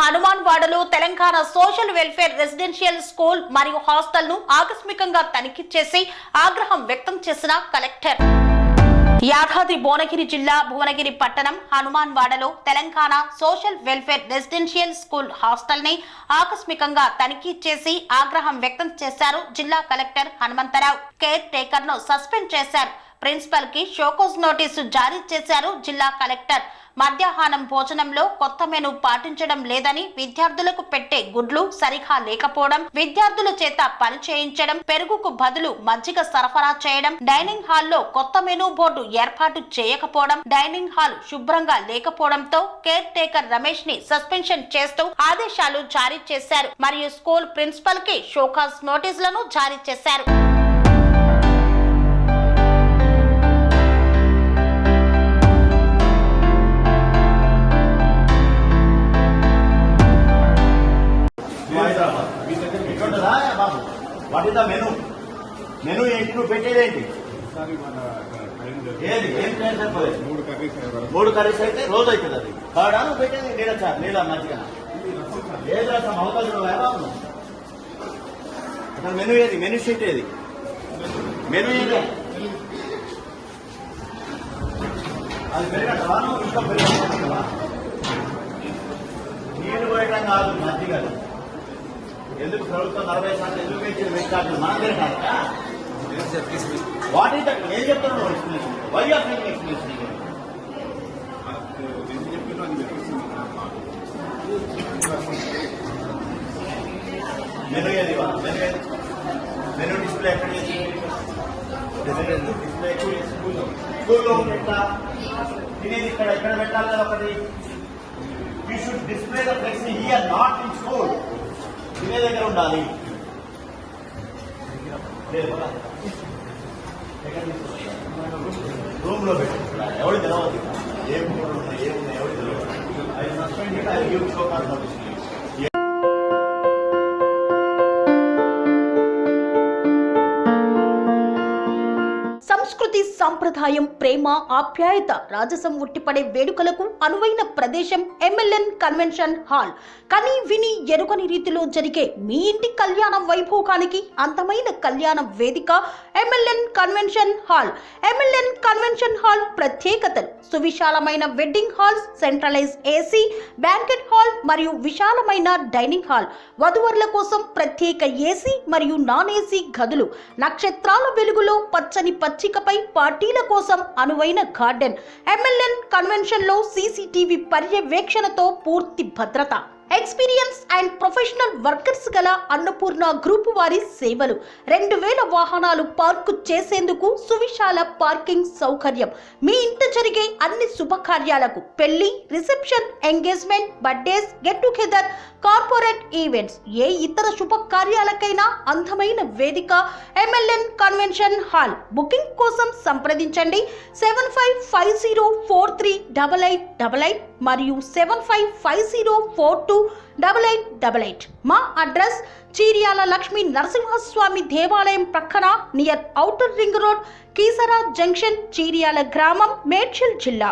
హనుమాన్ వాడలో Telangana social welfare residential school మరియు hostel ను ఆకస్మికంగా తనిఖీ చేసి ఆగ్రహం వ్యక్తం చేసిన కలెక్టర్. యాదాద్రి భువనగిరి జిల్లా భువనగిరి పట్టణం హనుమాన్ వాడలో Telangana social welfare residential school hostel ని ఆకస్మికంగా తనిఖీ చేసి ఆగ్రహం వ్యక్తం చేశారు జిల్లా కలెక్టర్ హనుమంతరావు. కేర్ టేకర్ ను సస్పెండ్ చేశారు. ప్రిన్సిపల్ కి షోకాజ్ నోటీసు జారీ చేశారు జిల్లా కలెక్టర్. మధ్యాహ్నం భోజనంలో కొత్త మెనూ పాటించడం లేదని, విద్యార్థులకు పెట్టే గుడ్లు సరిగా లేకపోవడం, విద్యార్థుల చేత పని చేయించడం, పెరుగుకు బదులు మజ్జిగ సరఫరా చేయడం, డైనింగ్ హాల్లో కొత్త మెనూ బోర్డు ఏర్పాటు చేయకపోవడం, డైనింగ్ హాల్ శుభ్రంగా లేకపోవడంతో కేర్ టేకర్ రమేష్ ని సస్పెన్షన్ చేస్తూ ఆదేశాలు జారీ చేశారు. మరియు స్కూల్ ప్రిన్సిపల్ కి షోకాజ్ నోటీసులను జారీ చేశారు. What is the menu? Menu ఏంటి? నువ్వు పెట్టేదేంటి? ఏం సరిపోలేదు? 3 కర్రీస్ అయితే రోజు అవుతుంది. అది కాడా నువ్వు పెట్టేది? లేదా మంచిగా లేదు అసలు అవకాశం అసలు మెనూ ఏది? మెనూ షీట్ ఏది? మెనూ ఏది? అది పెరగటవా? నువ్వు ఇంకా పెరగటవా? నీళ్ళు పోయటం కాదు, మంచిగా ఎందుకు ప్రభుత్వం 40 శాతం ఎందుకు పెంచింది? పెట్టాలి మనం తిరగాలి. What is that? ఏం చెప్తున్నావు explanation? Why are making explanation? Menu ఏది? మెనూ డిస్ప్లే ఎక్కడ చేసింది? డిస్ప్లే స్కూల్లో ఎట్లా తినేది? ఇక్కడ ఎక్కడ పెట్టాలి కదా ఒకటి. You should display the flexi here, not in school. తినే దగ్గర ఉండాలి. రూమ్ లో పెట్టి ఎవరు తెలవదు. ఏమున్నాయి ఎవరు తెలవదు. అది సస్పెండ్ అది గివ్ షోకాజ్ నోటీస్. సంస్కృతి, సంప్రదాయం, ప్రేమ, ఆప్యాయత, రాజసం ఉట్టిపడే వేడుకలకు అనువైన ప్రదేశం ఎంఎల్ఎన్ కన్వెన్షన్ హాల్. కని విని ఎరుగని రీతిలో జరిగే మీ ఇంటి కళ్యాణ వైభోగానికి అందమైన కళ్యాణ వేదిక MLN convention hall. MLN convention hall ప్రత్యేకతలు: సువిశాలమైన wedding halls, centralise AC banquet hall మరియు విశాలమైన డైనింగ్ హాల్, వధువరుల కోసం ప్రత్యేక ఏసీ మరియు నాన్ ఏసీ గదులు, నక్షత్రాల వెలుగులో పచ్చని పచ్చికపై పార్టీల కోసం అనువైన గార్డెన్. ఎంఎల్ఎన్ కన్వెన్షన్ లో సీసీటీవీ పర్యవేక్షణతో పూర్తి భద్రత. ఎక్స్పీరియన్స్ అండ్ ప్రొఫెషనల్ వర్కర్స్ గల అన్నపూర్ణ గ్రూప్ వారి సేవలు. 2000 వాహనాలు పార్కు చేసేందుకు సువిశాల పార్కింగ్ సౌకర్యం. మీ ఇంట జరిగే అన్ని శుభకార్యాలకు, పెళ్లి, reception, engagement, birthdays, get together, corporate events, ఏ ఇతర శుభకార్యాలకైనా అందమైన వేదిక ఎంఎల్ఎన్ కన్వెన్షన్ హాల్. బుకింగ్ కోసం సంప్రదించండి 7550438888 మరియు 7550428888. మా అడ్రస్ చీర్యాల లక్ష్మీ నరసింహస్వామి దేవాలయం ప్రక్కన, near outer ring road, Keesara junction, Cheeryal గ్రామం, మేడ్చల్ జిల్లా.